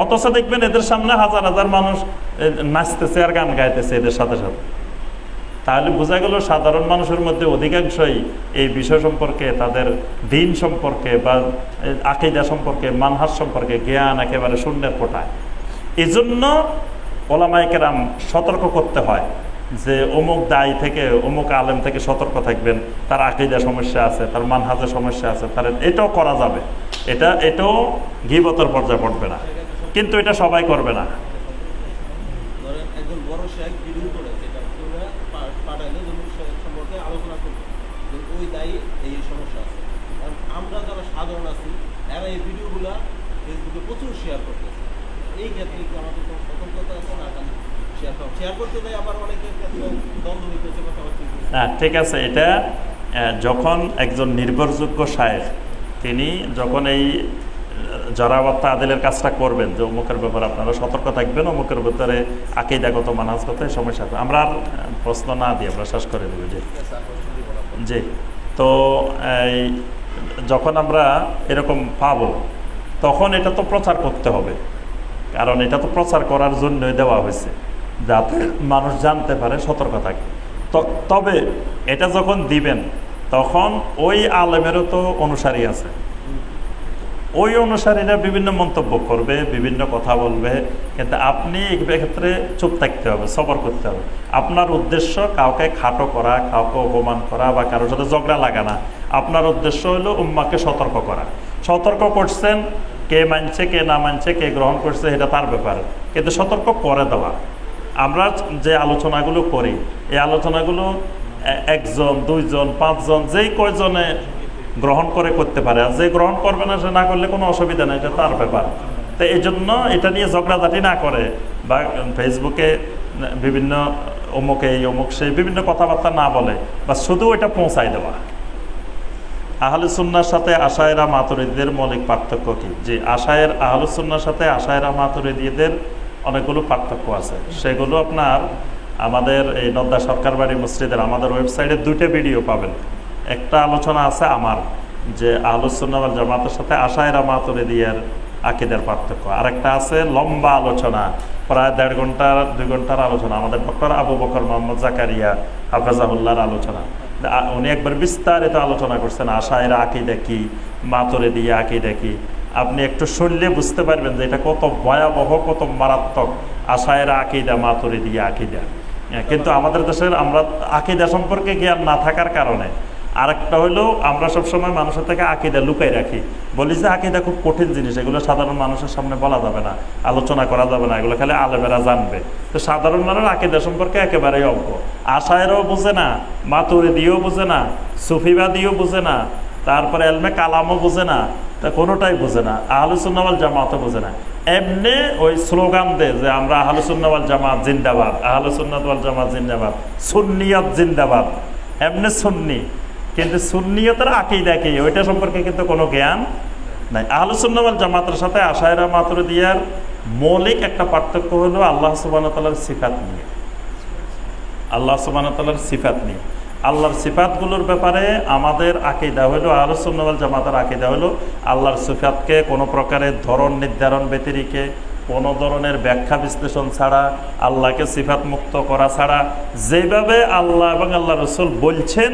S1: অথচ দেখবেন এদের সামনে হাজার হাজার মানুষ নাচতেছে আর গান গাইতেছে এদের সাথে সাথে। তাহলে বোঝা গেল সাধারণ মানুষের মধ্যে অধিকাংশই এই বিষয় সম্পর্কে, তাদের দিন সম্পর্কে বা আকীদা সম্পর্কে, মানহাজ সম্পর্কে জ্ঞান একেবারে শূন্যের কোটায়। এই জন্য ওলামায়ে কেরাম সতর্ক করতে হয় যে অমুক দায়ী থেকে, অমুক আলেম থেকে সতর্ক থাকবেন, তার আকীদা সমস্যা আছে, তার মানহাজের সমস্যা আছে, তার এটাও করা যাবে, এটাও গীবতের পর্যায়ে পড়বে না। কিন্তু এটা সবাই করবে না।
S2: ধরেন একজন বড় শেখ ভিডিও করে সেটা পাঠাইলে সম্পর্কে আলোচনা করবে যে ওই দায়ী এই সমস্যা আছে। কারণ আমরা যারা সাধারণ আছি এরা এই ভিডিওগুলো ফেসবুকে প্রচুর শেয়ার করতেছে। এই ক্ষেত্রে কি আমাদের কোনো সতর্কতা আছে না? শেয়ার করতে দেয় আবার অনেকের ক্ষেত্রে দ্বন্দ্ব হইতেছে, কথা হচ্ছে।
S1: হ্যাঁ, ঠিক আছে। এটা যখন একজন নির্ভরযোগ্য শায়েখ তিনি যখন এই জরাবত্তা আদিলের কাজটা করবেন যে অমুকের ব্যাপারে আপনারা সতর্ক থাকবেন, অমুকের ব্যাপারে আকিদাগত মানহাজগত সমস্যা আছে, আমরা আর প্রশ্ন না দিয়ে আমরা শেষ করে দেবো। জি, তো এই যখন আমরা এরকম পাবো তখন এটা তো প্রচার করতে হবে, কারণ এটা তো প্রচার করার জন্যই দেওয়া হয়েছে যাতে মানুষ জানতে পারে, সতর্ক থাকে। তবে এটা যখন দিবেন তখন ওই আলেমেরও তো অনুসারী আছে, ওই অনুসারীরা বিভিন্ন মন্তব্য করবে, বিভিন্ন কথা বলবে, কিন্তু আপনি এক্ষেত্রে চুপ থাকতে হবে, সবর করতে হবে। আপনার উদ্দেশ্য কাউকে খাটো করা, কাউকে অপমান করা বা কারোর সাথে ঝগড়া লাগানা। আপনার উদ্দেশ্য হলো উম্মাকে সতর্ক করা। সতর্ক করছেন, কে মানছে কে না মানছে, কে গ্রহণ করছে এটা তার ব্যাপার, কিন্তু সতর্ক করে দেওয়া। আমরা যে আলোচনাগুলো করি এই আলোচনাগুলো একজন, দুইজন, পাঁচজন, যেই কয়জনে গ্রহণ করে করতে পারে, আর যে গ্রহণ করবে না সে না করলে কোনো অসুবিধা নেই, এটা তার ব্যাপার। তো এই জন্য এটা নিয়ে ঝগড়াঝাটি না করে বা ফেসবুকে বিভিন্ন অমুকে অমুক সেই বিভিন্ন কথাবার্তা না বলে বা শুধু এটা পৌঁছায় দেওয়া। আহলে সুন্নাহর সাথে আশায়েরা মাতুরিদীদের মৌলিক পার্থক্য কি? যে আহলে সুন্নাহর সাথে আশায়েরা মাতুরিদীদের অনেকগুলো পার্থক্য আছে। সেগুলো আপনার আমাদের এই নদ্দা সরকার বাড়ি মসজিদের আমাদের ওয়েবসাইটে 2টা ভিডিও পাবেন। একটা আলোচনা আছে আমার যে আহলে সুন্নাহ ওয়াল জামাতের সাথে আশায়েরা মাতুরিদীদের আকীদার পার্থক্য, আরেকটা আছে লম্বা আলোচনা, প্রায় 1.5 ঘন্টা 2 ঘন্টার আলোচনা, আমাদের ডক্টর আবু বকর মোহাম্মদ জাকারিয়া হাফেজাহুল্লাহর আলোচনা। উনি একবার বিস্তারিত আলোচনা করছেন আশায়েরা আকীদা কি, মাতুরিদী আকীদা কি। আপনি একটু শুনলে বুঝতে পারবেন যে এটা কত ভয়াবহ, কত মারাত্মক আশায়েরা আকীদা, মাতুরিদী আকীদা। কিন্তু আমাদের দেশের আমরা আকীদা সম্পর্কে জ্ঞান না থাকার কারণে, আরেকটা হলো আমরা সবসময় মানুষের থেকে আকীদা লুকাই রাখি, বলি যে আকীদা খুব কঠিন জিনিস, এগুলো সাধারণ মানুষের সামনে বলা যাবে না, আলোচনা করা যাবে না, এগুলো খালি আলেমেরা জানবে। তো সাধারণ মানুষ আকীদা সম্পর্কে একেবারেই অজ্ঞ। আশায়েরাও বুঝে না, মাতুরিদীও বুঝে না, সুফিবাদীও বুঝে না, তারপরে এলমে কালামও বুঝে না, তা কোনোটাই বুঝে না। আহলে সুন্নাহ ওয়াল জামাতও বুঝে না। এমনি ওই স্লোগান দেয় যে আমরা আহলে সুন্নাহ ওয়াল জামাত জিন্দাবাদ, আহলে সুন্নাহ ওয়াল জামাত জিন্দাবাদ, সুন্নিয়ত জিন্দাবাদ, এমনি সুন্নি, কিন্তু সুন্নিয়তের আকীদা কি ওইটা সম্পর্কে কিন্তু কোনো জ্ঞান নাই। আহলে সুন্নাহ ওয়াল জামাতের সাথে আশায়েরা মাতুরিদীর মৌলিক একটা পার্থক্য হলো আল্লাহ সুবহানাহু ওয়া তাআলার সিফাত নিয়ে। আল্লাহ সুবহানাহু ওয়া তাআলার সিফাত নিয়ে, আল্লাহর সিফাতগুলোর ব্যাপারে আমাদের আকীদা হলো, আহলে সুন্নাহ ওয়াল জামাতের আকীদা হলো আল্লাহর সিফাতকে কোনো প্রকারের ধরন নির্ধারণ ব্যতিরেকে, কোনো ধরনের ব্যাখ্যা বিশ্লেষণ ছাড়া, আল্লাহকে সিফাত মুক্ত করা ছাড়া যেভাবে আল্লাহ এবং আল্লাহ রসুল বলছেন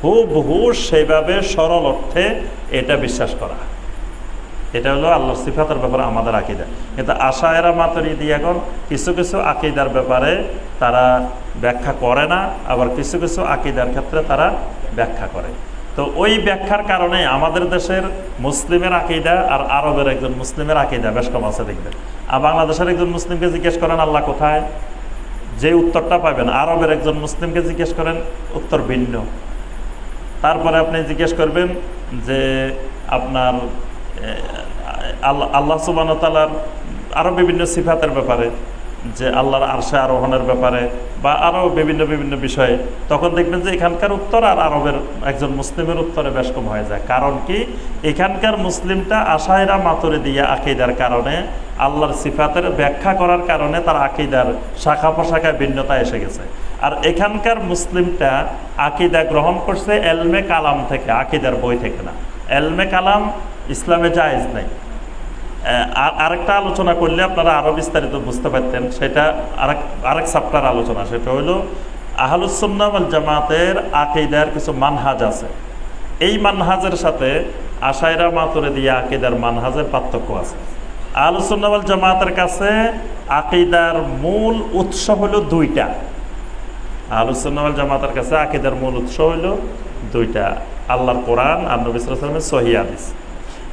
S1: হুবহু সেইভাবে সরল অর্থে এটা বিশ্বাস করা। এটা হলো আল্লাহর সিফাতের ব্যাপারে আমাদের আকীদা। কিন্তু আশায়েরা মাতুরিদী এখন কিছু কিছু আকীদার ব্যাপারে তারা ব্যাখ্যা করে না, আবার কিছু কিছু আকীদার ক্ষেত্রে তারা ব্যাখ্যা করে। তো ওই ব্যাখ্যার কারণে আমাদের দেশের মুসলিমের আকীদা আর আরবের একজন মুসলিমের আকীদা বেশ কম আছে দেখবেন। আর বাংলাদেশের একজন মুসলিমকে জিজ্ঞেস করেন আল্লাহ কোথায়, যে উত্তরটা পাবেন, আরবের একজন মুসলিমকে জিজ্ঞেস করেন উত্তর ভিন্ন। তারপরে আপনি জিজ্ঞেস করবেন যে আপনার আল্লাহ সুবহানাহু ওয়া তাআলার আরও বিভিন্ন সিফাতের ব্যাপারে, যে আল্লাহর আরশে আরোহণের ব্যাপারে বা আরও বিভিন্ন বিভিন্ন বিষয়ে, তখন দেখবেন যে এখানকার উত্তর আর আরবের একজন মুসলিমের উত্তরে বেশ কম হয়ে যায়। কারণ কি, এখানকার মুসলিমটা আশায়েরা মাতুরিদী আকীদার কারণে, আল্লাহর সিফাতের ব্যাখ্যা করার কারণে তার আকীদার শাখা প্রশাখায় ভিন্নতা এসে গেছে। আর এখানকার মুসলিমটা আকীদা গ্রহণ করছে এলমে কালাম থেকে, আকীদার বই থেকে না। এলমে কালাম ইসলামে জায়েজ নাই। আরেকটা আলোচনা করলে আপনারা আরও বিস্তারিত বুঝতে পারতেন, সেটা আরেক চ্যাপ্টার আলোচনা, সেটা হলো আহলুস সুন্নাহ ওয়াল জামাতের আকীদার কিছু মানহাজ আছে। এই মানহাজের সাথে আশায়েরা মাতুরিদী আকীদার মানহাজের পার্থক্য আছে। আহলুস সুন্নাহ ওয়াল জামাতের কাছে আকীদার মূল উৎস হলো 2টা। আহলুস সুন্নাহ ওয়াল জামাতের কাছে আকীদার মূল উৎস হলো 2টা, আল্লাহর কোরআন আর নবী সাল্লাল্লাহু আলাইহি ওয়াসাল্লামের সহিহ হাদিস।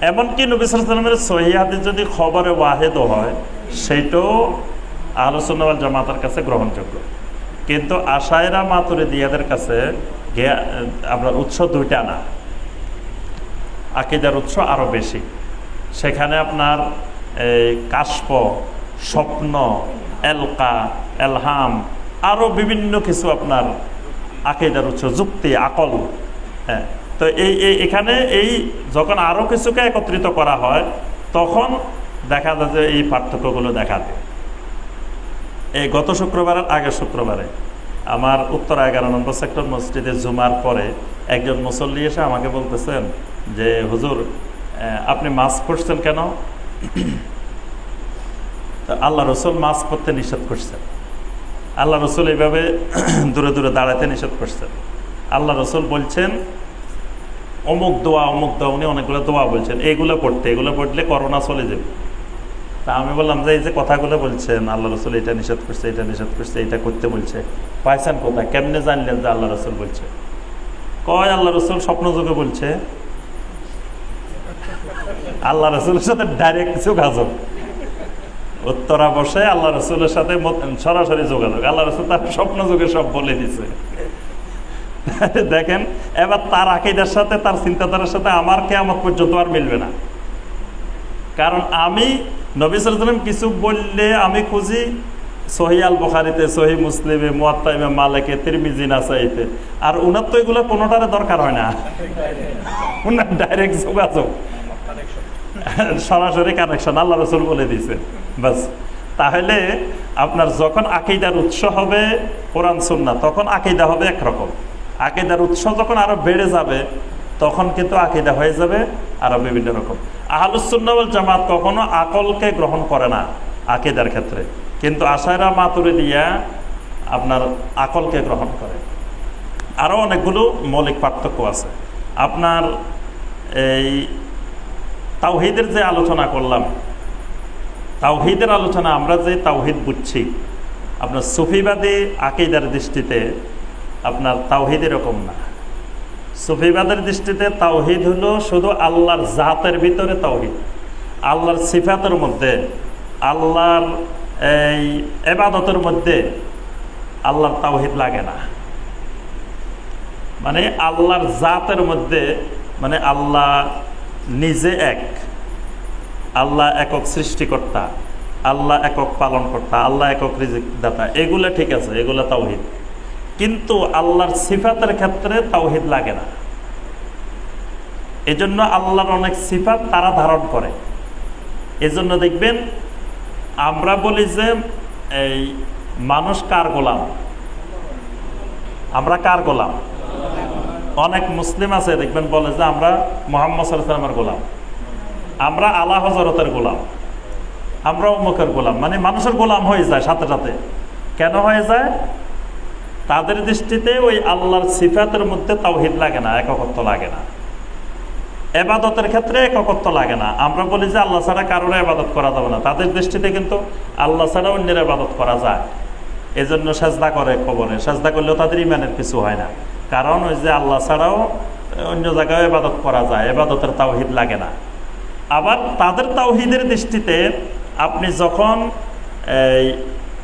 S1: এমনকি নবী সাল্লাল্লাহু আলাইহি ওয়াসাল্লামের সহিহ হাদিস যদি খবরে ওয়াহিদও হয়, সেইটাও আহলুস সুন্নাহ ওয়াল জামাতের কাছে গ্রহণযোগ্য। কিন্তু আশায়রা মাতুরিদিয়াদের কাছে আপনার উৎস দুইটা না, আকীদার উৎস আরও বেশি। সেখানে আপনার এই কাশফ, স্বপ্ন, এলকা, এলহাম, আরও বিভিন্ন কিছু আপনার আকীদার উৎস, যুক্তি, আকল। হ্যাঁ, তো এখানে যখন আরও কিছুকে একত্রিত করা হয় তখন দেখা যায় যে এই পার্থক্যগুলো দেখা দেয়। এই গত শুক্রবারের আগের শুক্রবারে আমার উত্তরা 11 নম্বর সেক্টর মসজিদে জুমার পরে একজন মুসল্লি এসে আমাকে বলতেছেন যে হুজুর, আপনি মাস্ক পরছেন কেন? আল্লাহ রসুল মাস্ক পরতে নিষেধ করছেন, আল্লাহ রসুল এইভাবে দূরে দূরে দাঁড়াতে নিষেধ করছেন, আল্লাহ রসুল বলছেন অমুক দোয়া উনি অনেকগুলো দোয়া বলছেন, এগুলো পড়লে করোনা চলে যাবে। তা আমি বললাম যে এই যে কথাগুলো বলছেন আল্লাহ রসুল এটা নিষেধ করছে, এটা নিষেধ করছে, এটা করতে বলছে, পাইছেন কোথায়, কেমনে জানলেন যে আল্লাহ রসুল বলছে? কয় আল্লাহ রসুল স্বপ্ন যুগে বলছে। আল্লাহ রসুলের সাথে ডাইরেক্ট যোগাযোগ, উত্তরা বসে আল্লাহ রসুলের সাথে সরাসরি যোগাযোগ, আল্লাহ রসুল তার স্বপ্ন যুগে সব বলে দিছে। দেখেন, এবার তার আকীদার সাথে, তার চিন্তাধারার সাথে আমার কিয়ামত পর্যন্ত আর মিলবে না। কারণ আমি নবী সাল্লাল্লাহু আলাইহি ওয়াসাল্লাম কিছু বললে আমি খুঁজি সহিহ আল বুখারীতে, সহিহ মুসলিমে, মুয়াত্তা ইমাম মালিকে, তিরমিজি, নাসাইতে। আর উনার তো এগুলো কোনোটারে দরকার হয় না, উনার ডাইরেক্ট যোগাযোগ, সরাসরি কানেকশন, আল্লাহ রসুল বলে দিয়েছে বাস। তাহলে আপনার যখন আকীদার উৎস হবে কোরআন সুন্নাহ, তখন আকীদা হবে একরকম। আকীদার উৎস যখন আরো বেড়ে যাবে তখন কিন্তু আকীদা হয়ে যাবে আরো বিভিন্ন রকম। আহলুস সুন্নাহ ওয়াল জামাত কখনো আকলকে গ্রহণ করে না আকীদার ক্ষেত্রে, কিন্তু আশায়রা মাতুরিদিয়া আপনার আকলকে গ্রহণ করে। আরও অনেকগুলো মৌলিক পার্থক্য আছে। আপনার এই তাওহীদের যে আলোচনা করলাম, তাওহীদের আলোচনা আমরা যে তাওহীদ বুঝছি, আপনার সুফিবাদী আকীদার দৃষ্টিতে আপনার তাওহীদ এরকম না। সুফিবাদের দৃষ্টিতে তাওহীদ হলো শুধু আল্লাহর জাতের ভিতরে তাওহীদ, আল্লাহর সিফাতের মধ্যে, আল্লাহর এই ইবাদতের মধ্যে আল্লাহর তাওহীদ লাগে না। মানে আল্লাহর জাতের মধ্যে, মানে আল্লাহ নিজে এক, আল্লাহ একক সৃষ্টিকর্তা, আল্লাহ একক পালনকর্তা, আল্লাহ একক রিজিক দাতা, এগুলা ঠিক আছে, এগুলা তাওহীদ। কিন্তু আল্লাহর সিফাতের ক্ষেত্রে তাওহীদ লাগে না। এজন্য আল্লাহর অনেক সিফাত তারা ধারণ করে। এজন্য দেখবেন আমরা বলি যে এই মানুষ কার গোলাম, আমরা কার গোলাম? অনেক মুসলিম আছে দেখবেন বলে যে আমরা মুহাম্মদ সাল্লাল্লাহু আলাইহি ওয়াসাল্লামের গোলাম, আমরা আলা হযরতের গোলাম, আমরা অমুকের গোলাম। মানে মানুষের গোলাম হয়ে যায় সাথে সাথে। কেন হয়ে যায়? তাদের দৃষ্টিতে ওই আল্লাহর সিফাতের মধ্যে তাওহীদ লাগে না, একত্ব লাগে না। ইবাদতের ক্ষেত্রে একত্ব লাগে না। আমরা বলি যে আল্লাহ ছাড়া কারোর ইবাদত করা যাবে না, তাদের দৃষ্টিতে কিন্তু আল্লাহ ছাড়া অন্যের ইবাদত করা যায়। এজন্য সাজদা করে কবরে, সাজদা করলেও তাদের ইমানের কিছু হয় না। কারণ ওই যে আল্লাহ ছাড়াও অন্য জায়গায় ইবাদত করা যায়, ইবাদতের তাওহীদ লাগে না। আবার তাদের তাওহীদের দৃষ্টিতে আপনি যখন এই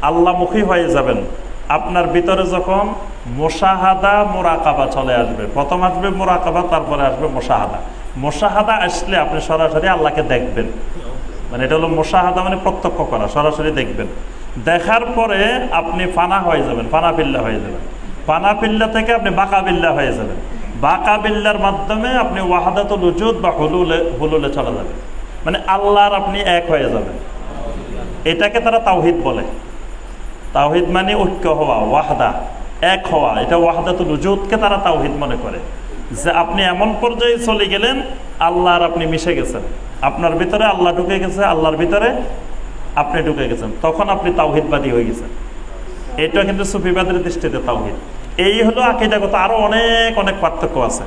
S1: আল্লাহমুখী হয়ে যাবেন, আপনার ভিতরে যখন মুশাহাদা মুরাকাবা চলে আসবে, প্রথম আসবে মুরাকাবা, তারপরে আসবে মুশাহাদা। মুশাহাদা আসলে আপনি সরাসরি আল্লাহকে দেখবেন, মানে এটা হলো মুশাহাদা, মানে প্রত্যক্ষ করা, সরাসরি দেখবেন। দেখার পরে আপনি ফানা হয়ে যাবেন, ফানা বিল্লাহ হয়ে যাবেন। ফানা বিল্লাহ থেকে আপনি বাকা বিল্লাহ হয়ে যাবেন। বাকা বিল্লাহর মাধ্যমে আপনি ওয়াহাদাতুল উজুদ বা হুলুলে চলে যাবেন, মানে আল্লাহর আপনি এক হয়ে যাবেন। এটাকে তারা তাওহীদ বলে। তাওহীদ মানে ঐক্য হওয়া, ওয়াহদা, এক হওয়া। এটা ওয়াহদাতুল উজুদকে তারা তাওহীদ মনে করে, যে আপনি এমন পর্যায়ে চলে গেলেন আল্লাহর আপনি মিশে গেছেন, আপনার ভিতরে আল্লাহ ঢুকে গেছে, আল্লাহর ভিতরে আপনি ঢুকে গেছেন, তখন আপনি তাওহীদবাদী হয়ে গেছেন। এটা কিন্তু সুফিবাদের দৃষ্টিতে তাওহীদ। এই হলো আকীদাগত। আরো অনেক অনেক পার্থক্য আছে।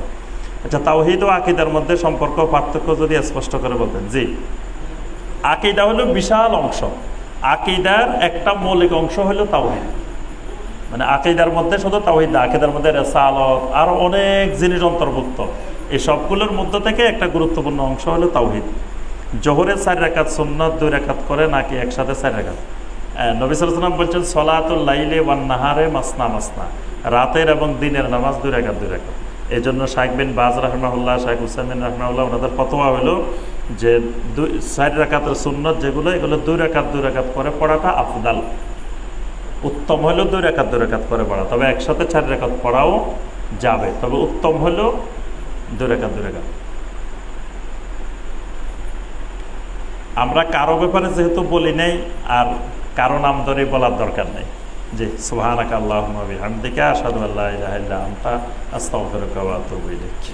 S1: আচ্ছা, তাওহীদ ও আকীদার মধ্যে সম্পর্ক, পার্থক্য যদি স্পষ্ট করে বলতেন। জি, আকীদা হলো বিশাল অংশ। আকীদার একটা মৌলিক অংশ হলো তাওহীদ। মানে আকীদার মধ্যে শুধু তাওহীদ না, আকীদার মধ্যে রিসালাত, আরো অনেক জিনিস অন্তর্ভুক্ত। এই সবগুলোর মধ্য থেকে একটা গুরুত্বপূর্ণ অংশ হলো তাওহীদ। জোহরে 4 রাকাত সুন্নত 2 রাকাত করে নাকি একসাথে 4 রাকাত? নবী সাল্লাল্লাহু আলাইহি ওয়াসাল্লাম বলছেন সলাতুল লাইলি ওয়ান নাহারে মাসনা মাসনা, রাতের এবং দিনের নামাজ 2 রাকাত 2 রাকাত। এই জন্য শাইখ বিন বাজ রাহমাহুল্লাহ, শাইখ উসাইমিন রাহমাহুল্লাহ ওনাদের ফতোয়া হলো যে 4 রাকাতের সুন্নত যেগুলো, এগুলো 2 রাকাত করে পড়াটা আফদাল, উত্তম হলো 2 রাকাত করে পড়া। তবে একসাথে 4 রাকাত পড়াও যাবে, তবে উত্তম হলো 2 রাকাত। আমরা কারো ব্যাপারে যেহেতু বলি নাই, আর কারো নাম ধরে বলার দরকার নেই যে সুবহানাকা আল্লাহুম্মা বিহামদিকা আশহাদু আল্লা ইলাহা ইল্লা আনতা আস্তাগফিরুকা ওয়া আতুবু ইলাইক।